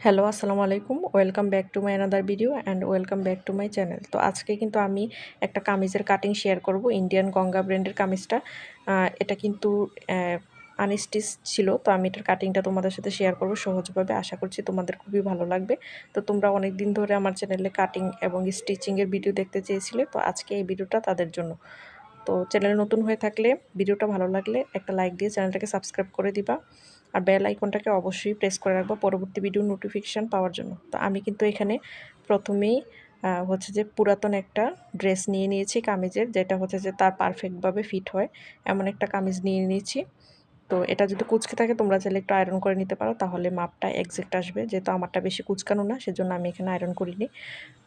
Hello, আসসালামু আলাইকুম। Welcome back to my another video and welcome back to my channel. তো আজকে কিন্তু আমি একটা কামিজের কাটিং শেয়ার করব। ইন্ডিয়ান গঙ্গা ব্র্যান্ডের কামিজটা। এটা কিন্তু আনস্টিচ ছিল। তো আমি এটার কাটিংটা তোমাদের সাথে শেয়ার করব সহজভাবে। আশা করছি তোমাদের খুবই ভালো লাগবে। তো তোমরা অনেক দিন ধরে আমার চ্যানেলে কাটিং এবং স্টিচিংয়ের ভিডিও দেখতে চেয়েছিলে। তো আজকে এই ভিডিওটা তাদের জন্য। তো চ্যানেলে নতুন হয়ে থাকলে ভিডিওটা ভালো লাগলে একটা লাইক দিয়ে চ্যানেলটাকে সাবস্ক্রাইব করে দিবা। আর বেল আইকনটাকে অবশ্যই প্রেস করে রাখবো পরবর্তী ভিডিও নোটিফিকেশান পাওয়ার জন্য। তো আমি কিন্তু এখানে প্রথমেই হচ্ছে যে পুরাতন একটা ড্রেস নিয়ে নিয়েছি কামিজের, যেটা হচ্ছে যে তার পারফেক্টভাবে ফিট হয় এমন একটা কামিজ নিয়ে নিয়েছি। তো এটা যদি কুঁচকে থাকে তোমরা চাইলে একটু আয়রন করে নিতে পারো, তাহলে মাপটা এক্সাক্ট আসবে। যেহেতু আমারটা বেশি কুঁচকানো না, সেজন্য আমি এখানে আয়রন করিনি।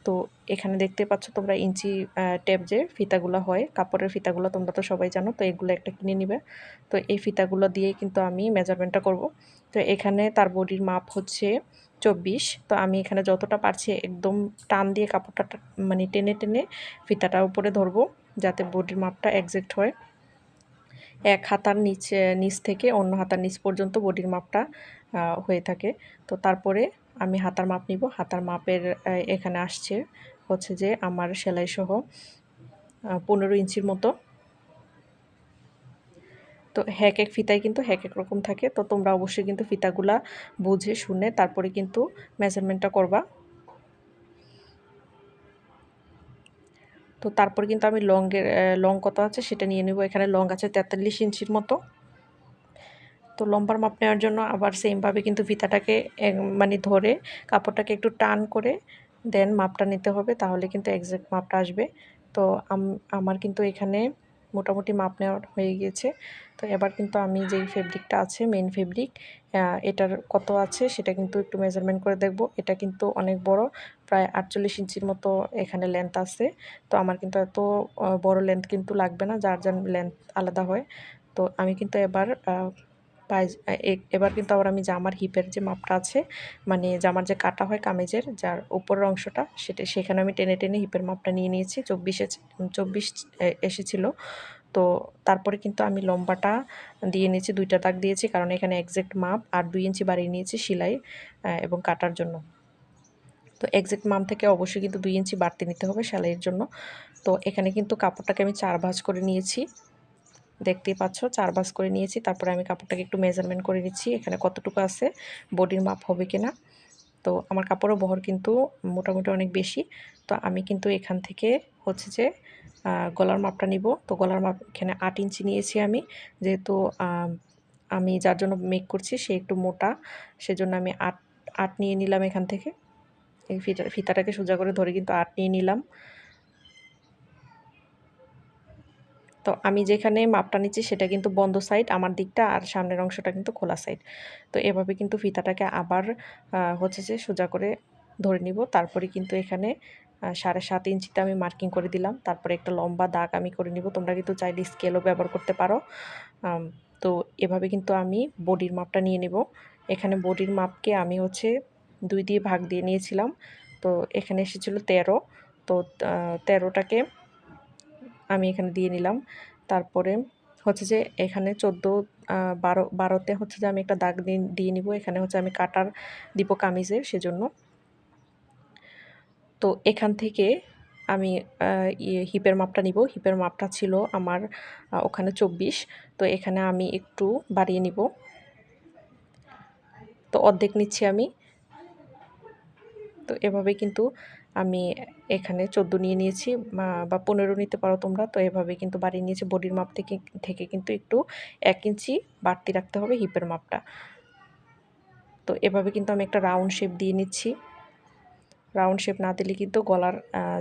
তো এখানে দেখতে পাচ্ছ তোমরা ইঞ্চি টেপ যে ফিতাগুলো হয়, কাপড়ের ফিতাগুলো তোমরা তো সবাই জানো। তো এগুলো একটা কিনে নিবে। তো এই ফিতাগুলো দিয়েই কিন্তু আমি মেজারমেন্টটা করব। তো এখানে তার বডির মাপ হচ্ছে 24। তো আমি এখানে যতটা পারছি একদম টান দিয়ে কাপড়টা মানে টেনে টেনে ফিতাটা উপরে ধরবো, যাতে বডির মাপটা এক্সাক্ট হয়। এক হাতার নিচ থেকে অন্য হাতার নিচ পর্যন্ত বডির মাপটা হয়ে থাকে। তো তারপরে আমি হাতার মাপ নিব। হাতার মাপের এখানে আসছে হচ্ছে যে আমার সেলাইসহ 15 ইঞ্চির মতো। তো এক ফিতায় কিন্তু এক রকম থাকে। তো তোমরা অবশ্যই কিন্তু ফিতাগুলা বুঝে শুনে তারপরে কিন্তু মেজারমেন্টটা করবা। তো তারপরে কিন্তু আমি লং কত আছে সেটা নিয়ে নেব। এখানে লং আছে 43 ইঞ্চির মতো। তো লম্বার মাপ নেওয়ার জন্য আবার সেমভাবে কিন্তু ফিতাটাকে মানে ধরে কাপড়টাকে একটু টান করে দেন মাপটা নিতে হবে, তাহলে কিন্তু এক্সাক্ট মাপটা আসবে। তো আমার কিন্তু এখানে মোটামুটি মাপ নেওয়া হয়ে গিয়েছে। তো এবার কিন্তু আমি যেই ফেব্রিকটা আছে মেইন ফেব্রিক, এটার কত আছে সেটা কিন্তু একটু মেজারমেন্ট করে দেখব। এটা কিন্তু অনেক বড়, প্রায় 48 ইঞ্চির মতো এখানে লেন্থ আছে। তো আমার কিন্তু এত বড় লেন্থ কিন্তু লাগবে না, যার যার লেন্থ আলাদা হয়। তো আমি কিন্তু এবার কিন্তু আবার আমি জামার হিপের যে মাপটা আছে, মানে জামার যে কাটা হয় কামিজের যার উপরের অংশটা, সেখানে আমি টেনে টেনে হিপের মাপটা নিয়ে নিয়েছি। 24 এসেছিল। তো তারপরে কিন্তু আমি লম্বাটা দিয়ে নিয়েছি, 2টা দাগ দিয়েছি, কারণ এখানে এক্সাক্ট মাপ, আর 2 ইঞ্চি বাড়িয়ে নিয়েছি সেলাই এবং কাটার জন্য। তো এক্সাক্ট মাপ থেকে অবশ্যই কিন্তু 2 ইঞ্চি বাড়তি নিতে হবে সেলাইয়ের জন্য। তো এখানে কিন্তু কাপড়টাকে আমি 4 ভাঁজ করে নিয়েছি। দেখতেই পাচ্ছ 4 ভাঁজ করে নিয়েছি। তারপরে আমি কাপড়টাকে একটু মেজারমেন্ট করে নিচ্ছি এখানে কতটুকু আছে, বডির মাপ হবে কিনা। তো আমার কাপড়ের বহর কিন্তু মোটামুটি অনেক বেশি। তো আমি কিন্তু এখান থেকে হচ্ছে যে গলার মাপটা নিব। তো গলার মাপ এখানে 8 ইঞ্চি নিয়েছি আমি। যেহেতু আমি যার জন্য মেক করছি সে একটু মোটা, সেজন্য আমি 8 নিয়ে নিলাম এখান থেকে। এই ফিতাটাকে সোজা করে ধরে কিন্তু 8 নিয়ে নিলাম। তো আমি যেখানে মাপটা নিচ্ছি সেটা কিন্তু বন্ধ সাইড আমার দিকটা, আর সামনের অংশটা কিন্তু খোলা সাইড। তো এভাবে কিন্তু ফিতাটাকে আবার হচ্ছে যে সোজা করে ধরে নিব। তারপরে কিন্তু এখানে 7.5 ইঞ্চিতে আমি মার্কিং করে দিলাম। তারপরে একটা লম্বা দাগ আমি করে নিব। তোমরা কিন্তু চাইলে স্কেলও ব্যবহার করতে পারো। তো এভাবে কিন্তু আমি বডির মাপটা নিয়ে নেব। এখানে বডির মাপকে আমি হচ্ছে 2 দিয়ে ভাগ দিয়ে নিয়েছিলাম। তো এখানে এসেছিল 13। তো 13টাকে আমি এখানে দিয়ে নিলাম। তারপরে হচ্ছে যে এখানে 14 12তে হচ্ছে যে আমি একটা দাগ দিয়ে নিব। এখানে হচ্ছে আমি কাটার দিব কামিজে, সেজন্য। তো এখান থেকে আমি হিপের মাপটা নিব। হিপের মাপটা ছিল আমার ওখানে 24। তো এখানে আমি একটু বাড়িয়ে নিব। তো অর্ধেক নিচ্ছি আমি। তো এভাবে কিন্তু আমি এখানে 14 নিয়ে নিয়েছি, বা 15 নিতে পারো তোমরা। তো এভাবে কিন্তু বাড়িয়ে নিয়েছি। বডির মাপ থেকে কিন্তু একটু 1 ইঞ্চি বাড়তি রাখতে হবে হিপের মাপটা। তো এভাবে কিন্তু আমি একটা রাউন্ড শেপ দিয়ে নিচ্ছি। রাউন্ড শেপ না দিলে কিন্তু গলার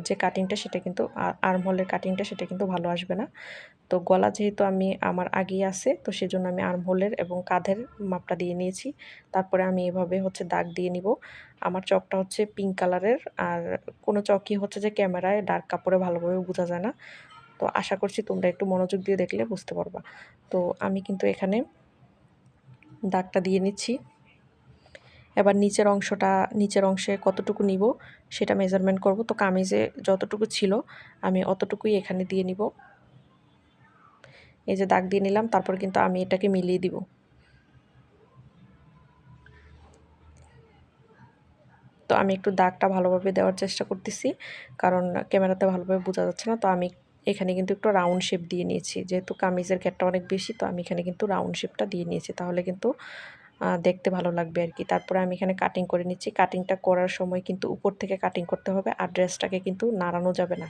যে কাটিংটা সেটা কিন্তু আর্মহোলের কাটিংটা সেটা কিন্তু ভালো আসবে না। তো গলা যেহেতু আমার আগেই আছে, তো সেজন্য আমি আর্মহোলের এবং কাঁধের মাপটা দিয়ে নিয়েছি। তারপরে আমি এভাবে হচ্ছে দাগ দিয়ে নিব। আমার চকটা হচ্ছে পিঙ্ক কালারের, আর কোনো চকই হচ্ছে যে ক্যামেরায় ডার্ক কাপড়ে ভালোভাবে বোঝা যায় না। তো আশা করছি তোমরা একটু মনোযোগ দিয়ে দেখলে বুঝতে পারবা। তো আমি কিন্তু এখানে দাগটা দিয়ে নিচ্ছি। এবার নিচের অংশে কতটুকু নিব সেটা মেজারমেন্ট করব। তো কামিজে যতটুকু ছিল আমি অতটুকুই এখানে দিয়ে নিব। এই যে দাগ দিয়ে নিলাম, তারপর কিন্তু আমি এটাকে মিলিয়ে দিব। তো আমি একটু দাগটা ভালোভাবে দেওয়ার চেষ্টা করতেছি, কারণ ক্যামেরাতে ভালোভাবে বোঝা যাচ্ছে না। তো আমি এখানে কিন্তু একটু রাউন্ড শেপ দিয়ে নিয়েছি, যেহেতু কামিজের ঘেরটা অনেক বেশি, তো আমি এখানে কিন্তু রাউন্ড শেপটা দিয়ে নিয়েছি, তাহলে কিন্তু দেখতে ভালো লাগবে আর কি। তারপরে আমি এখানে কাটিং করে নিচ্ছি। কাটিংটা করার সময় কিন্তু উপর থেকে কাটিং করতে হবে, আর ড্রেসটাকে কিন্তু নাড়ানো যাবে না।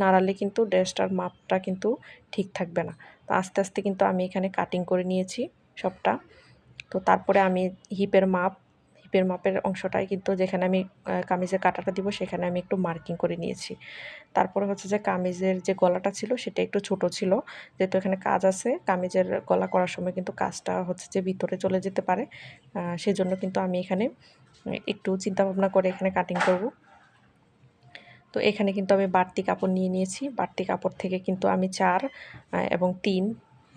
নাড়ালে কিন্তু ড্রেসটার মাপটা কিন্তু ঠিক থাকবে না। তো আস্তে আস্তে কিন্তু আমি এখানে কাটিং করে নিয়েছি সবটা। তো তারপরে আমি হিপের মাপের অংশটাই কিন্তু যেখানে আমি কামিজের কাঁটাটা দিব সেখানে আমি একটু মার্কিং করে নিয়েছি। তারপরে হচ্ছে যে কামিজের যে গলাটা ছিল সেটা একটু ছোট ছিল, যেহেতু এখানে কাজ আছে, কামিজের গলা করার সময় কিন্তু কাজটা হচ্ছে যে ভিতরে চলে যেতে পারে, সেজন্য কিন্তু আমি এখানে একটু চিন্তা ভাবনা করে এখানে কাটিং করব। তো এখানে কিন্তু আমি বাড়তি কাপড় নিয়ে নিয়েছি। বাড়তি কাপড় থেকে কিন্তু আমি 4 এবং 3,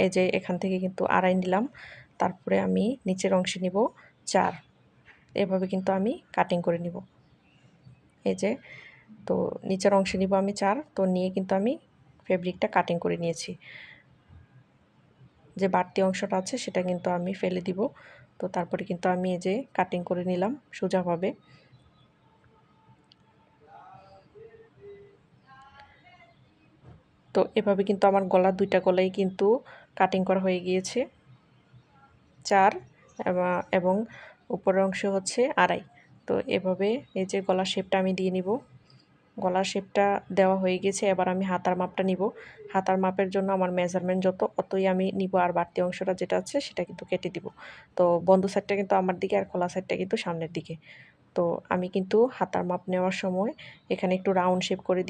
এই যে এখান থেকে কিন্তু 2.5 নিলাম। তারপরে আমি নিচের অংশে নিব 4, এভাবে কিন্তু আমি কাটিং করে নিব। এই যে, তো নিচের অংশে নিব আমি 4, তো নিয়ে কিন্তু আমি ফেব্রিকটা কাটিং করে নিয়েছি। যে বাড়তি অংশটা আছে সেটা কিন্তু আমি ফেলে দিব। তো তারপরে কিন্তু আমি এই যে কাটিং করে নিলাম সোজাভাবে। তো এভাবে কিন্তু আমার গলার 2টা গলাই কিন্তু কাটিং করা হয়ে গিয়েছে, 4 এবং উপরের অংশ হচ্ছে 2.5। তো এভাবে এই যে গলার শেপটা আমি দিয়ে নিব। গলার শেপটা দেওয়া হয়ে গেছে, এবার আমি হাতার মাপটা নিব। হাতার মাপের জন্য আমার মেজারমেন্ট যত অতই আমি নিব, আর বাড়তি অংশটা যেটা আছে সেটা কিন্তু কেটে দিব। তো বন্ধ সাইডটা কিন্তু আমার দিকে, আর খোলা সাইডটা কিন্তু সামনের দিকে। তো আমি কিন্তু হাতার মাপ নেওয়ার সময় এখানে একটু রাউন্ড শেপ করে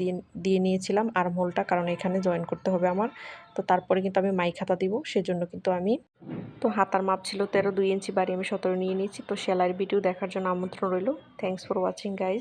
দিয়ে নিয়েছিলাম আর্মহোলটা, কারণ এখানে জয়েন করতে হবে আমার। তো তারপরে কিন্তু আমি মাইক হাতা দিব, সেজন্য কিন্তু আমি, তো হাতার মাপ ছিল 13, 2 ইঞ্চি বাড়িয়ে আমি 17 নিয়ে নিয়েছি। তো সেলাইয়ের ভিডিও দেখার জন্য আমন্ত্রণ রইল। Thanks for watching guys.